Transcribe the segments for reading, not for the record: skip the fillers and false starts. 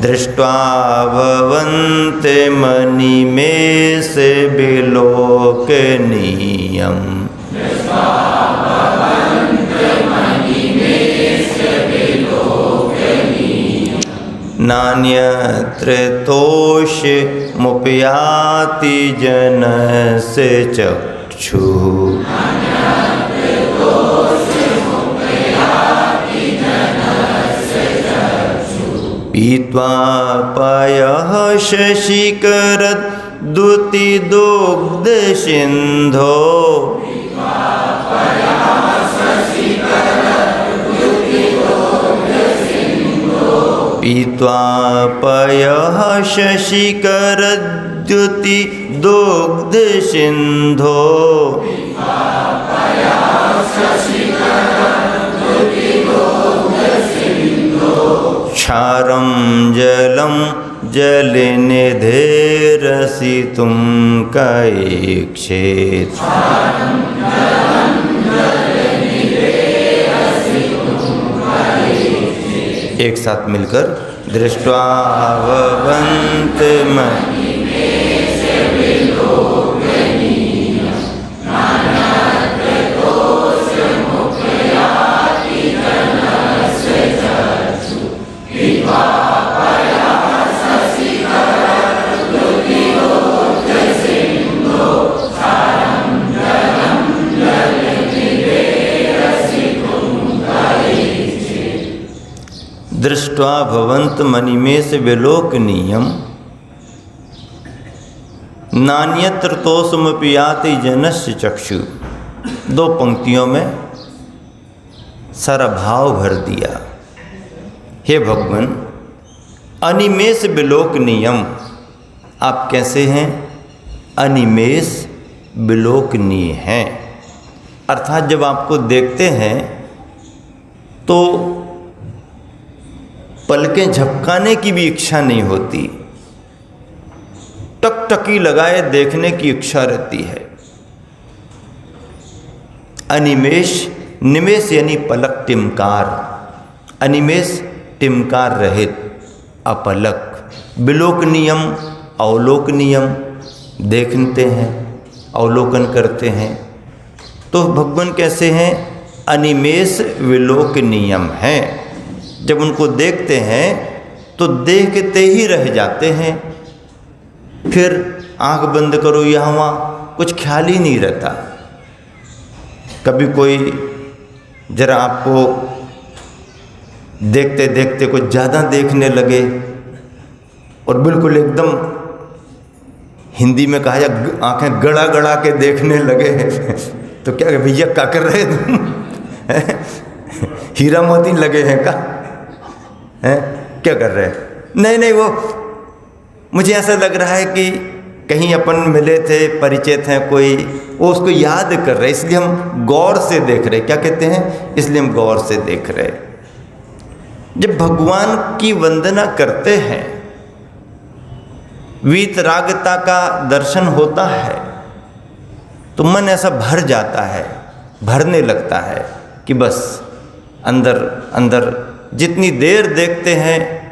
दृष्ट्वा भवन्ते मनिमेष विलोकनीयम् नान्यत्र तोषमुपयाति जनस्य चक्षुः पीत्वा पयः शशिकरद्युतिदुग्धसिन्धो पीत्वा पयः शशिकरद्युतिदुग्धसिन्धो क्षारं जलं जलनिधेरसितुं कैक्षेत् एक साथ मिलकर दृष्ट्वा भवन्ते मनिमेष विलोकनीयम् नान्यत्र तोषमुपयाति जनस्य चक्षुः पीत्वा पयः शशिकरद्युतिदुग्धसिन्धो क्षारं जलं जलनिधेरसितुं कैक्षेत् दृष्ट्वा भवन्त मनिमेष विलोकनीयम् नान्यत्र तोषमुपयाति जनस्य चक्षु। दो पंक्तियों में सारा भाव भर दिया। हे भगवान, अनिमेष विलोकनीयम, आप कैसे हैं? अनिमेष विलोकनीय हैं, अर्थात जब आपको देखते हैं तो पलकें झपकाने की भी इच्छा नहीं होती, टकटकी लगाए देखने की इच्छा रहती है। अनिमेष, निमेष यानी पलक टिमकार, अनिमेष टिमकार रहित, अपलक, विलोकनीयम अवलोकनीयम, देखते हैं, अवलोकन करते हैं। तो भगवान कैसे हैं? अनिमेष विलोकनीयम हैं। जब उनको देखते हैं तो देखते ही रह जाते हैं, फिर आंख बंद करो यहाँ वहाँ, कुछ ख्याल ही नहीं रहता। कभी कोई जरा आपको देखते देखते कुछ ज़्यादा देखने लगे और बिल्कुल एकदम हिंदी में कहा जाए आंखें गड़ा गड़ा के देखने लगे तो क्या भैया क्या कर रहे तुम? हीरा मोती लगे हैं का? हैं क्या कर रहे हैं? नहीं नहीं, वो मुझे ऐसा लग रहा है कि कहीं अपन मिले थे, परिचित हैं कोई, वो उसको याद कर रहे, इसलिए हम गौर से देख रहे। क्या कहते हैं? इसलिए हम गौर से देख रहे। जब भगवान की वंदना करते हैं, वीतरागता का दर्शन होता है तो मन ऐसा भर जाता है, भरने लगता है कि बस अंदर अंदर जितनी देर देखते हैं,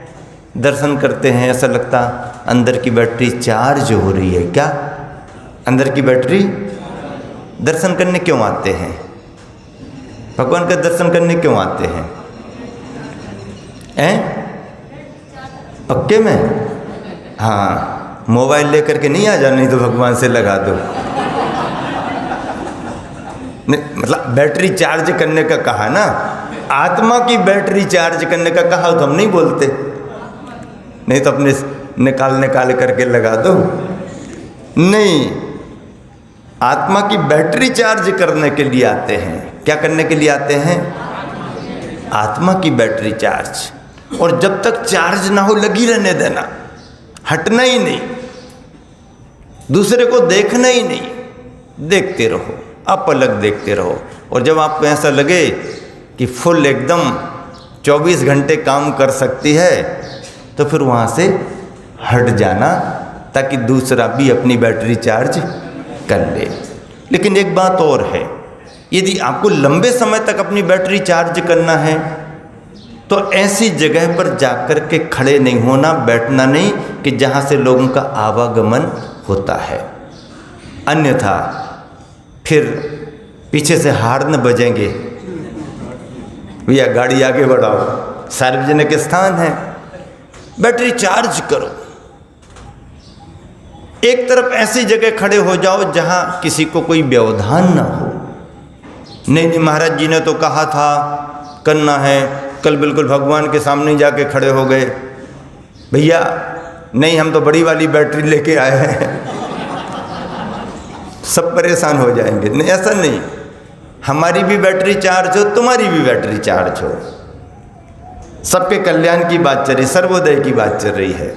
दर्शन करते हैं, ऐसा लगता अंदर की बैटरी चार्ज हो रही है। क्या अंदर की बैटरी? दर्शन करने क्यों आते हैं? भगवान का दर्शन करने क्यों आते हैं? पक्के में? हाँ, मोबाइल लेकर के नहीं आ जाना, नहीं तो भगवान से लगा दो। मतलब बैटरी चार्ज करने का कहा ना, आत्मा की बैटरी चार्ज करने का कहा तो हम नहीं बोलते, नहीं तो अपने निकाल करके लगा दो। नहीं, आत्मा की बैटरी चार्ज करने के लिए आते हैं। क्या करने के लिए आते हैं? आत्मा की बैटरी चार्ज। और जब तक चार्ज ना हो लगी रहने देना, हटना ही नहीं, दूसरे को देखना ही नहीं, देखते रहो, अपलक देखते रहो। और जब आपको ऐसा लगे कि फुल एकदम 24 घंटे काम कर सकती है तो फिर वहाँ से हट जाना, ताकि दूसरा भी अपनी बैटरी चार्ज कर ले। लेकिन एक बात और है, यदि आपको लंबे समय तक अपनी बैटरी चार्ज करना है तो ऐसी जगह पर जाकर के खड़े नहीं होना, बैठना नहीं कि जहाँ से लोगों का आवागमन होता है, अन्यथा फिर पीछे से हार्न बजेंगे, भैया गाड़ी आगे बढ़ाओ, सार्वजनिक स्थान है, बैटरी चार्ज करो। एक तरफ ऐसी जगह खड़े हो जाओ जहाँ किसी को कोई व्यवधान ना हो। नहीं महाराज जी ने तो कहा था करना है, कल बिल्कुल भगवान के सामने ही जाके खड़े हो गए, भैया नहीं हम तो बड़ी वाली बैटरी लेके आए हैं, सब परेशान हो जाएंगे। नहीं, ऐसा नहीं, हमारी भी बैटरी चार्ज हो, तुम्हारी भी बैटरी चार्ज हो, सबके कल्याण की बात चल रही, सर्वोदय की बात चल रही है,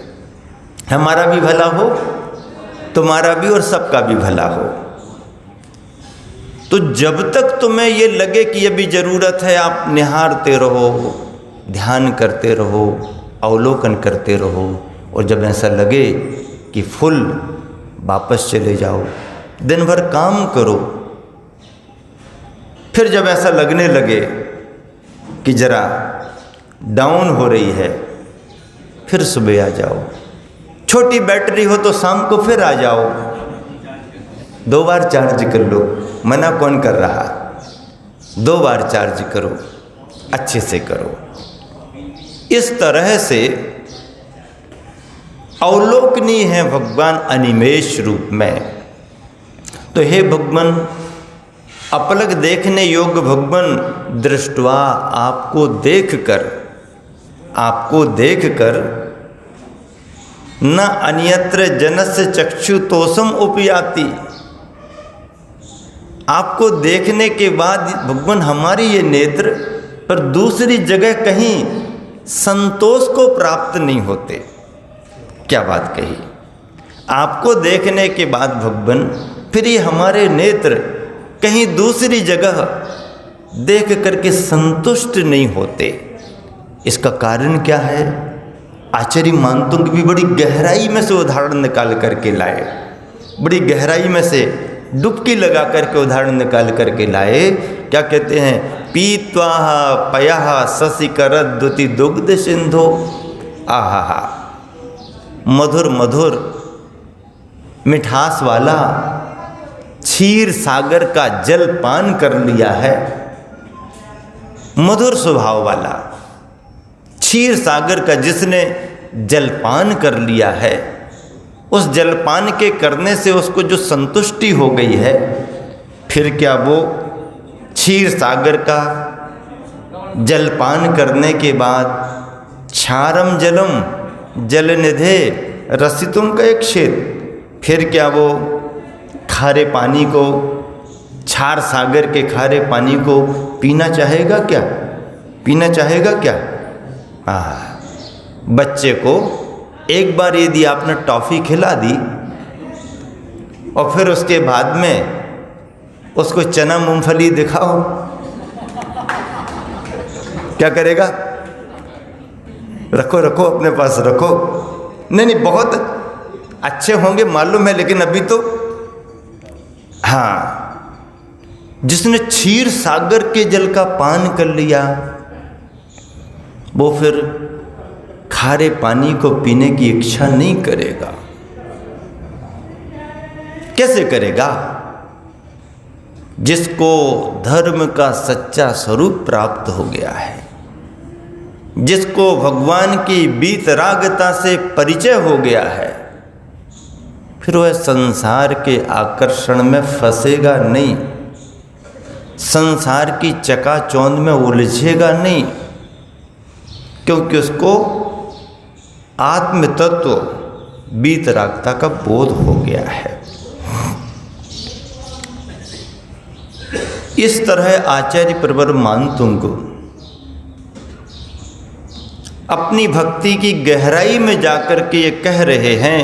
हमारा भी भला हो, तुम्हारा भी और सबका भी भला हो। तो जब तक तुम्हें ये लगे कि अभी ज़रूरत है, आप निहारते रहो, ध्यान करते रहो, अवलोकन करते रहो, और जब ऐसा लगे कि फुल, वापस चले जाओ, दिन भर काम करो। फिर जब ऐसा लगने लगे कि ज़रा डाउन हो रही है, फिर सुबह आ जाओ। छोटी बैटरी हो तो शाम को फिर आ जाओ, 2 बार चार्ज कर लो, मना कौन कर रहा, 2 बार चार्ज करो, अच्छे से करो। इस तरह से अवलोकनीय है भगवान अनिमेष रूप में। तो हे भगवान, अपलक देखने योग्य भगवान, दृष्टवा, आपको देखकर न अन्यत्र जनस्य चक्षुतोषम उपयाति। आपको देखने के बाद भगवान हमारी ये नेत्र पर दूसरी जगह कहीं संतोष को प्राप्त नहीं होते। क्या बात कही, आपको देखने के बाद भगवान फिर ये हमारे नेत्र कहीं दूसरी जगह देख करके संतुष्ट नहीं होते। इसका कारण क्या है? आचार्य मानतुंग भी बड़ी गहराई में से उदाहरण निकाल करके लाए, बड़ी गहराई में से डुबकी लगा करके उदाहरण निकाल करके लाए। क्या कहते हैं? पीत्वा पयः शशिकरद्युति दुग्ध सिंधो। आहा, मधुर मधुर मिठास वाला क्षीर सागर का जल पान कर लिया है। मधुर स्वभाव वाला क्षीर सागर का जिसने जलपान कर लिया है, उस जलपान के करने से उसको जो संतुष्टि हो गई है, फिर क्या वो क्षीर सागर का जलपान करने के बाद क्षारम जलम जलनिधे रसितुम का एक क्षेत्र, फिर क्या वो खारे पानी को, क्षार सागर के खारे पानी को पीना चाहेगा क्या? पीना चाहेगा क्या? बच्चे को एक बार यदि आपने टॉफ़ी खिला दी और फिर उसके बाद में उसको चना मूंगफली दिखाओ, क्या करेगा? रखो रखो, अपने पास रखो। नहीं, बहुत अच्छे होंगे मालूम है, लेकिन अभी तो हाँ, जिसने क्षीर सागर के जल का पान कर लिया वो फिर खारे पानी को पीने की इच्छा नहीं करेगा। कैसे करेगा? जिसको धर्म का सच्चा स्वरूप प्राप्त हो गया है, जिसको भगवान की वीतरागता से परिचय हो गया है, फिर वह संसार के आकर्षण में फंसेगा नहीं, संसार की चकाचौंध में उलझेगा नहीं, क्योंकि उसको आत्म तत्व वीतरागता का बोध हो गया है। इस तरह आचार्य प्रवर मानतुंग अपनी भक्ति की गहराई में जाकर के ये कह रहे हैं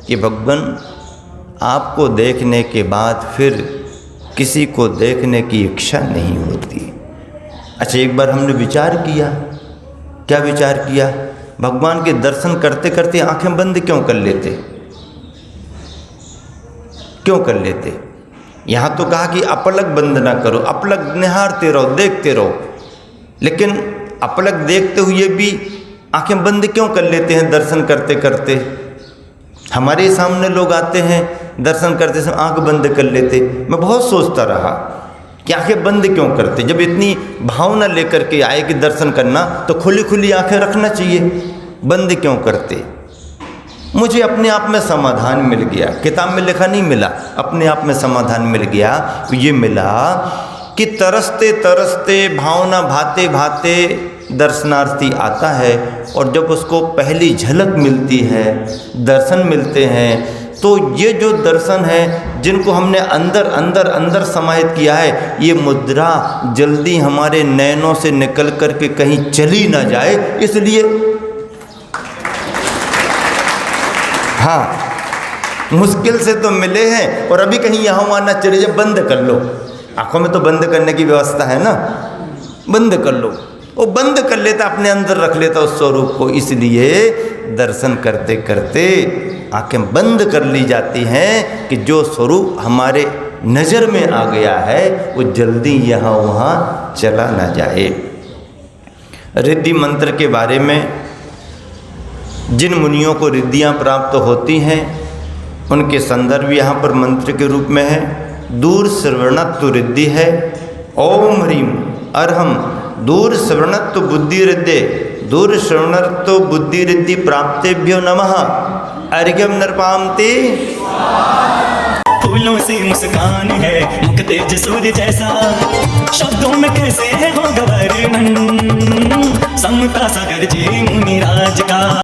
कि भगवान, आपको देखने के बाद फिर किसी को देखने की इच्छा नहीं होती। अच्छा, एक बार हमने विचार किया। क्या विचार किया? भगवान के दर्शन करते करते आंखें बंद क्यों कर लेते? क्यों कर लेते? यहाँ तो कहा कि अपलक बंद ना करो, अपलक निहारते रहो, देखते रहो, लेकिन अपलक देखते हुए भी आंखें बंद क्यों कर लेते हैं दर्शन करते करते? हमारे सामने लोग आते हैं दर्शन करते समय आंख बंद कर लेते। मैं बहुत सोचता रहा कि आंखें बंद क्यों करते? जब इतनी भावना लेकर के आए कि दर्शन करना तो खुली खुली आंखें रखना चाहिए, बंद क्यों करते? मुझे अपने आप में समाधान मिल गया, किताब में लिखा नहीं मिला, अपने आप में समाधान मिल गया। ये मिला कि तरसते तरसते भावना भाते भाते दर्शनार्थी आता है और जब उसको पहली झलक मिलती है, दर्शन मिलते हैं, तो ये जो दर्शन है जिनको हमने अंदर अंदर अंदर समाहित किया है, ये मुद्रा जल्दी हमारे नैनों से निकल कर के कहीं चली ना जाए, इसलिए हाँ मुश्किल से तो मिले हैं और अभी कहीं यहाँ वहाँ ना चले जाए। बंद कर लो, आंखों में तो बंद करने की व्यवस्था है ना, बंद कर लो। वो बंद कर लेता, अपने अंदर रख लेता उस स्वरूप को, इसलिए दर्शन करते करते आंखें बंद कर ली जाती हैं कि जो स्वरूप हमारे नज़र में आ गया है वो जल्दी यहाँ वहाँ चला ना जाए। रिद्धि मंत्र के बारे में, जिन मुनियों को रिद्धियाँ प्राप्त होती हैं उनके संदर्भ यहाँ पर मंत्र के रूप में है। दूर श्रवणत्व रिद्धि है, ओम ह्रीम अर्हम दूर श्रवणत्व बुद्धि रिद्धे, दूर श्रवणत्व बुद्धि रिद्धि प्राप्तेभ्यो नमः अर्घ्यम नृपामते। फूलों से मुस्कान है, मुख तेज सूर्य जैसा, शब्दों में कैसे है होगा वर्णन, समता सागर जी मुनिराज का।